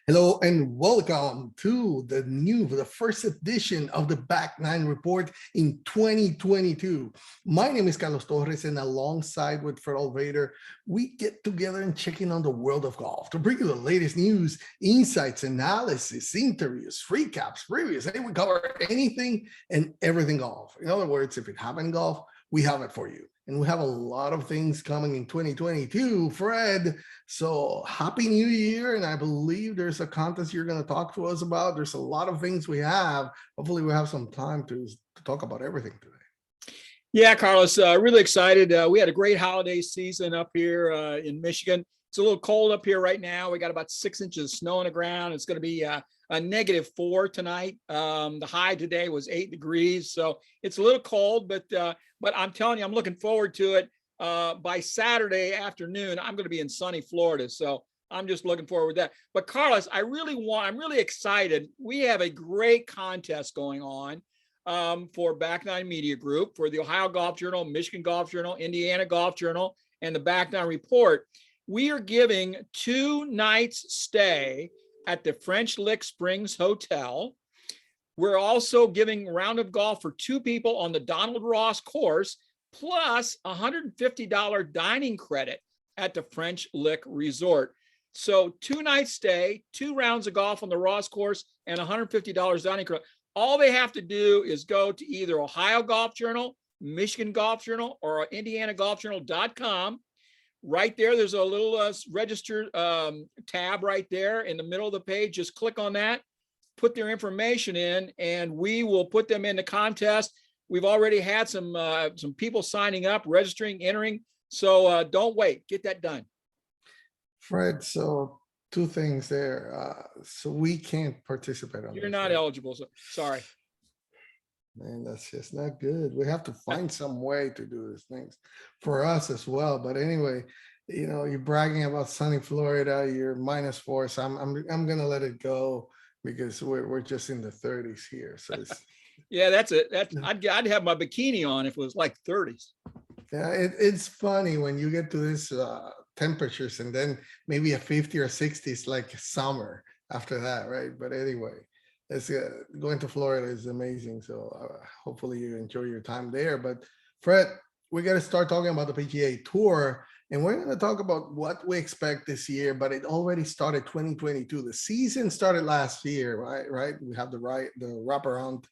Hello and welcome to the first edition of the Back Nine Report in 2022. My name is Carlos Torres, and alongside with Fred Altvater, we get together and check in on the world of golf to bring you the latest news, insights, analysis, interviews, recaps, previews. Hey, we cover anything and everything golf. In other words, if it happened in golf, we have it for you. And we have a lot of things coming in 2022, Fred. So happy New Year. And I believe there's a contest you're going to talk to us about. There's a lot of things we have. Hopefully we have some time to talk about everything today. Yeah, Carlos, really excited. We had a great holiday season up here in Michigan. It's a little cold up here right now. We got about 6 inches of snow on the ground. It's going to be a -4 tonight. The high today was 8 degrees. So it's a little cold, but I'm telling you, I'm looking forward to it. By Saturday afternoon, I'm going to be in sunny Florida. So I'm just looking forward to that. But Carlos, I'm really excited. We have a great contest going on for Back Nine Media Group, for the Ohio Golf Journal, Michigan Golf Journal, Indiana Golf Journal, and the Back Nine Report. We are giving 2 nights stay at the French Lick Springs Hotel. We're also giving a round of golf for 2 people on the Donald Ross course, plus $150 dining credit at the French Lick Resort. So 2 nights stay, 2 rounds of golf on the Ross course, and $150 dining credit. All they have to do is go to either Ohio Golf Journal, Michigan Golf Journal, or IndianaGolfJournal.com. Right there, there's a little register tab right there in the middle of the page. Just click on that, put their information in, and we will put them in the contest. We've already had some people signing up, registering, entering. So don't wait, get that done. Fred, so 2 things there. So we can't participate on You're not eligible, so sorry. Man, that's just not good. We have to find some way to do these things for us as well. But anyway, you know, you're bragging about sunny Florida, you're -4. So I'm gonna let it go because we're just in the 30s here. So it's yeah, that's it. I'd have my bikini on if it was like 30s. Yeah, it's funny when you get to this temperatures and then maybe a 50 or 60 is like summer after that, right? But anyway, it's going to Florida is amazing. So hopefully you enjoy your time there. But Fred, we got to start talking about the PGA Tour, and we're going to talk about what we expect this year. But it already started 2022. The season started last year, right? Right. We have the wraparound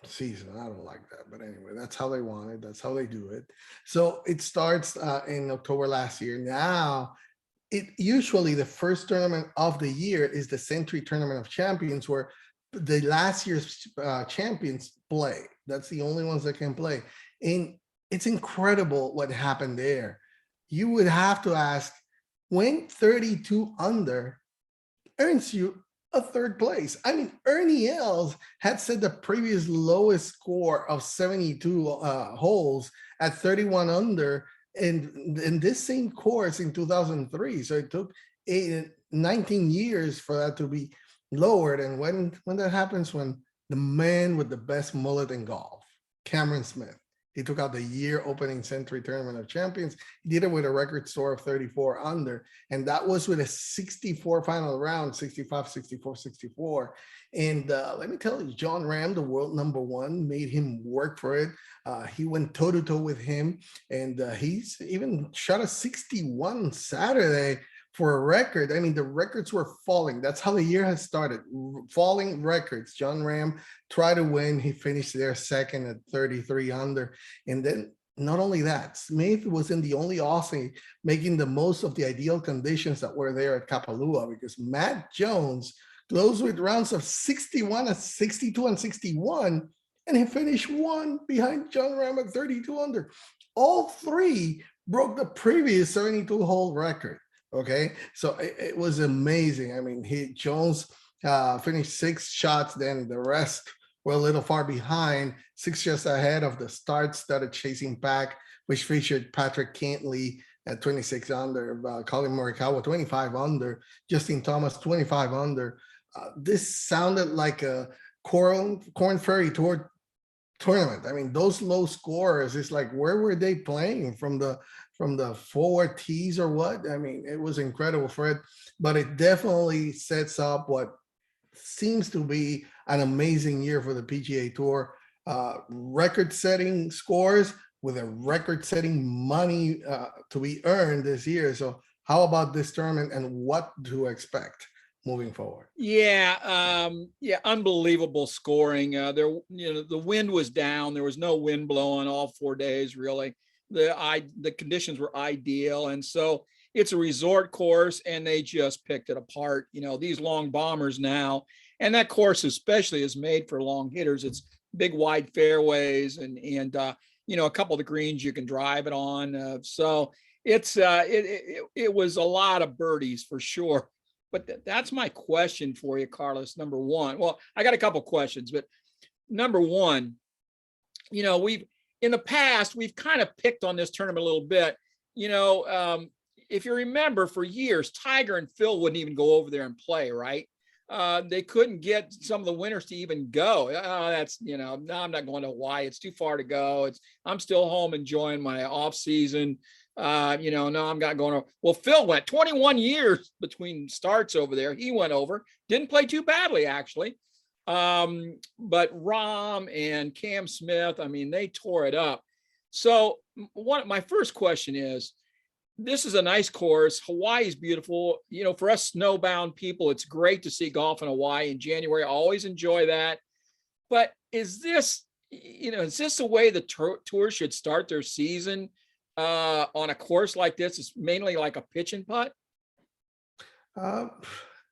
season. I don't like that, but anyway, that's how they want it. That's how they do it. So it starts in October last year. Now, it usually the first tournament of the year is the Sentry Tournament of Champions, where the last year's champions play. That's the only ones that can play. And it's incredible what happened there. You would have to ask, when 32 under earns you a 3rd place. I mean, Ernie Els had set the previous lowest score of 72 holes at 31 under in this same course in 2003. So it took 19 years for that to be lowered. And when that happens, when the man with the best mullet in golf, Cameron Smith, he took out the year opening Sentry Tournament of Champions. He did it with a record score of 34 under. And that was with a 64 final round, 65, 64, 64. And let me tell you, Jon Rahm, the world #1, made him work for it. He went toe-to-toe with him. And he's even shot a 61 Saturday for a record. I mean, the records were falling. That's how the year has started. Falling records. Jon Rahm tried to win. He finished there 2nd at 33 under. And then not only that, Smith wasn't the only Aussie making the most of the ideal conditions that were there at Kapalua, because Matt Jones closed with rounds of 61 and 62 and 61, and he finished 1 behind Jon Rahm at 32 under. All 3 broke the previous 72-hole record. Okay, so it was amazing. I mean, Jones finished 6 shots, then the rest were a little far behind, 6 just ahead of the start, started chasing back, which featured Patrick Cantley at 26 under, Colin Morikawa 25 under, Justin Thomas 25 under. This sounded like a Corn Ferry Tour tournament. I mean, those low scorers, it's like, where were they playing from the from the forward tees or what. I mean, it was incredible for it, but it definitely sets up what seems to be an amazing year for the PGA Tour. Record-setting scores with a record-setting money to be earned this year. So how about this tournament and what to expect moving forward? Yeah, yeah, unbelievable scoring. There, the wind was down. There was no wind blowing all 4 days, really. The conditions were ideal, and so it's a resort course, and they just picked it apart. These long bombers now, and that course especially is made for long hitters. It's big, wide fairways, and a couple of the greens you can drive it on. So it was a lot of birdies for sure. But that's my question for you, Carlos. Number one, well, I got a couple questions, but number one, in the past, we've kind of picked on this tournament a little bit. If you remember, for years, Tiger and Phil wouldn't even go over there and play, right? They couldn't get some of the winners to even go. No, I'm not going to Hawaii. It's too far to go. I'm still home enjoying my off season. No, I'm not going to. Well, Phil went 21 years between starts over there. He went over, didn't play too badly, actually. But Rahm and Cam Smith, I mean, they tore it up. So my first question is, this is a nice course. Hawaii is beautiful. For us snowbound people, it's great to see golf in Hawaii in January. I always enjoy that. But is this the way the tour should start their season? On a course like this, it's mainly like a pitch and putt.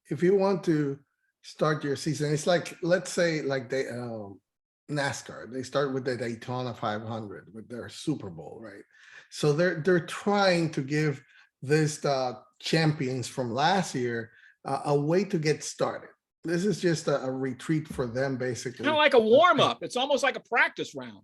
If you want to start your season, it's like, let's say, like NASCAR. They start with the Daytona 500 with their Super Bowl, right? So they're trying to give this champions from last year a way to get started. This is just a retreat for them, basically. Kind of like a warm up. It's almost like a practice round.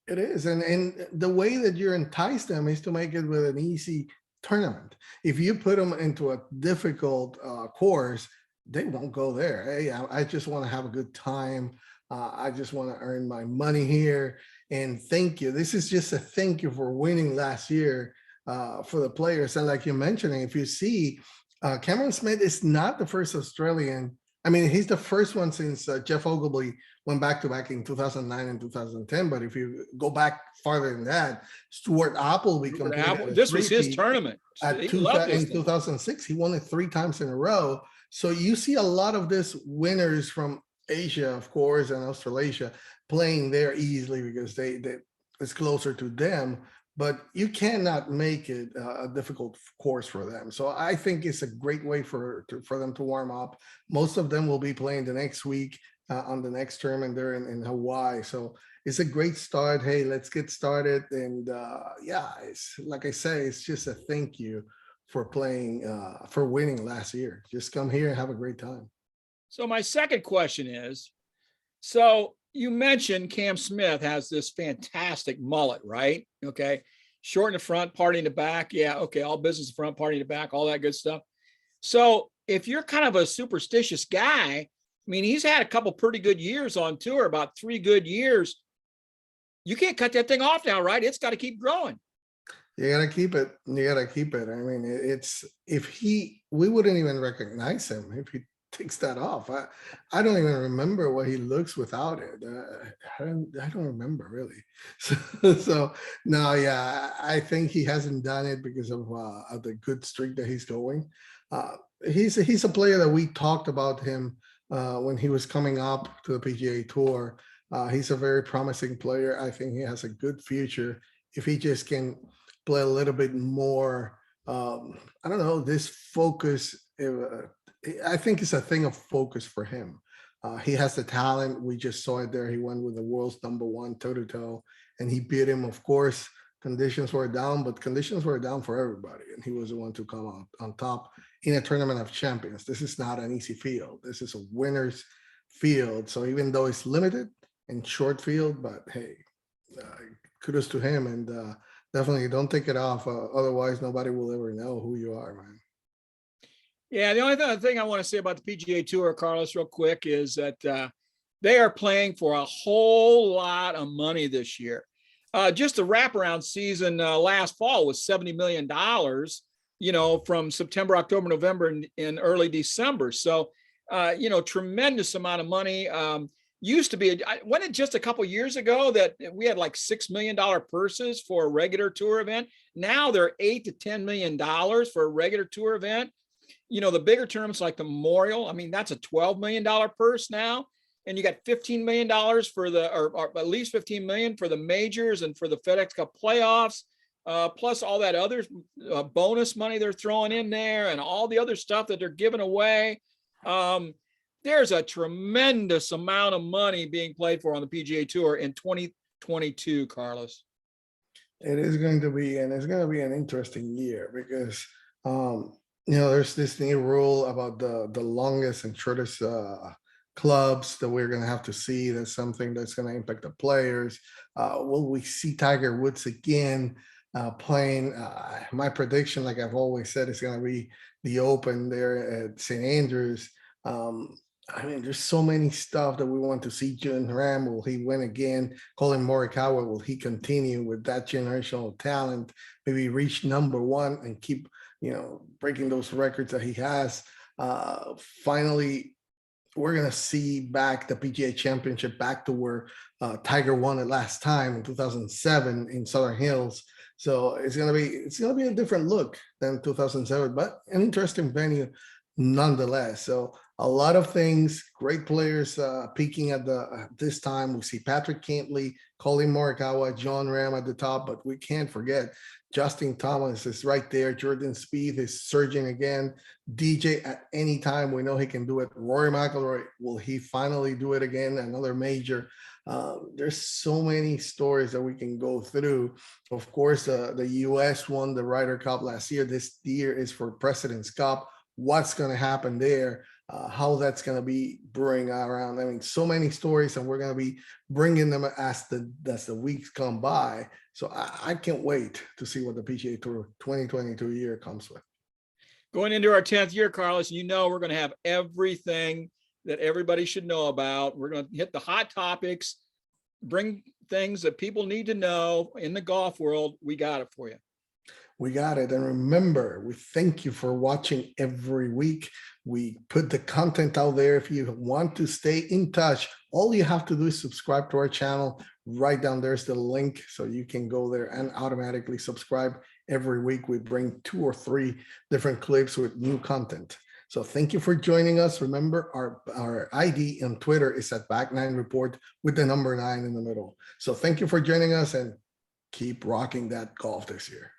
It is, and the way that you entice them is to make it with an easy tournament. If you put them into a difficult course, they won't go there. Hey, I just want to have a good time. I just want to earn my money here. And thank you. This is just a thank you for winning last year for the players. And like you're mentioning, if you see, Cameron Smith is not the first Australian. I mean, he's the first one since Jeff Ogilvy went back-to-back in 2009 and 2010. But if you go back farther than that, Stuart Appleby completed this was his tournament. In 2006. He won it 3 times in a row. So you see a lot of this winners from Asia, of course, and Australasia playing there easily because it's closer to them. But you cannot make it a difficult course for them. So I think it's a great way for them to warm up. Most of them will be playing the next week on the next tournament there in Hawaii. So it's a great start. Hey, let's get started. And yeah, it's like I say, it's just a thank you for playing, for winning last year. Just come here and have a great time. So my second question is, so you mentioned Cam Smith has this fantastic mullet, right? Okay. Short in the front, party in the back. Yeah. Okay. All business in front, party in the back, all that good stuff. So if you're kind of a superstitious guy, I mean, he's had a couple pretty good years on tour, about 3 good years. You can't cut that thing off now, right? It's got to keep growing. You got to keep it. You got to keep it. I mean, we wouldn't even recognize him if he takes that off. I don't even remember what he looks without it. I don't remember really. So no, yeah, I think he hasn't done it because of the good streak that he's going. He's a player that we talked about him when he was coming up to the PGA Tour. He's a very promising player. I think he has a good future if he just can play a little bit more. I don't know, this focus. I think it's a thing of focus for him. He has the talent. We just saw it there. He went with the world's #1 toe-to-toe, and he beat him. Of course, conditions were down, but conditions were down for everybody, and he was the one to come out on top in a tournament of champions. This is not an easy field. This is a winner's field. So even though it's limited and short field, but hey, kudos to him, and definitely don't take it off. Otherwise, nobody will ever know who you are, man. Yeah, the only other thing I want to say about the PGA Tour, Carlos, real quick, is that they are playing for a whole lot of money this year. Just the wraparound season last fall was $70 million, from September, October, November, and early December. So, tremendous amount of money. Used to be, wasn't it just a couple years ago that we had like $6 million purses for a regular tour event? Now they're $8 to $10 million for a regular tour event. The bigger tournaments like the Memorial, I mean, that's a $12 million purse now. And you got $15 million for or at least $15 million for the majors and for the FedEx Cup playoffs, plus all that other bonus money they're throwing in there and all the other stuff that they're giving away. There's a tremendous amount of money being played for on the PGA Tour in 2022, Carlos. It is going to be, and it's going to be an interesting year because, there's this new rule about the longest and shortest clubs that we're going to have to see. That's something that's going to impact the players. Will we see Tiger Woods again playing? My prediction, like I've always said, is going to be the Open there at St. Andrews. There's so many stuff that we want to see. Jon Rahm, will he win again? Colin Morikawa, will he continue with that generational talent? Maybe reach number one and keep, breaking those records that he has. Finally, we're going to see back the PGA Championship back to where Tiger won it last time in 2007 in Southern Hills. So it's going to be a different look than 2007, but an interesting venue nonetheless. So a lot of things, great players peaking at this time. We see Patrick Cantlay, Colin Morikawa, Jon Rahm at the top, but we can't forget Justin Thomas is right there. Jordan Spieth is surging again. DJ at any time, we know he can do it. Rory McIlroy, will he finally do it again? Another major. There's so many stories that we can go through. Of course, the U.S. won the Ryder Cup last year. This year is for President's Cup. What's going to happen there? How that's going to be brewing around. I mean, so many stories, and we're going to be bringing them as the weeks come by. So I can't wait to see what the PGA Tour 2022 year comes with. Going into our 10th year, Carlos, we're going to have everything that everybody should know about. We're going to hit the hot topics, bring things that people need to know in the golf world. We got it for you. We got it. And remember, we thank you for watching every week. We put the content out there. If you want to stay in touch, all you have to do is subscribe to our channel. Right down there's the link, so you can go there and automatically subscribe. Every week we bring 2 or 3 different clips with new content. So thank you for joining us. Remember, our ID on Twitter is at Back9Report with the number 9 in the middle. So thank you for joining us, and keep rocking that golf this year.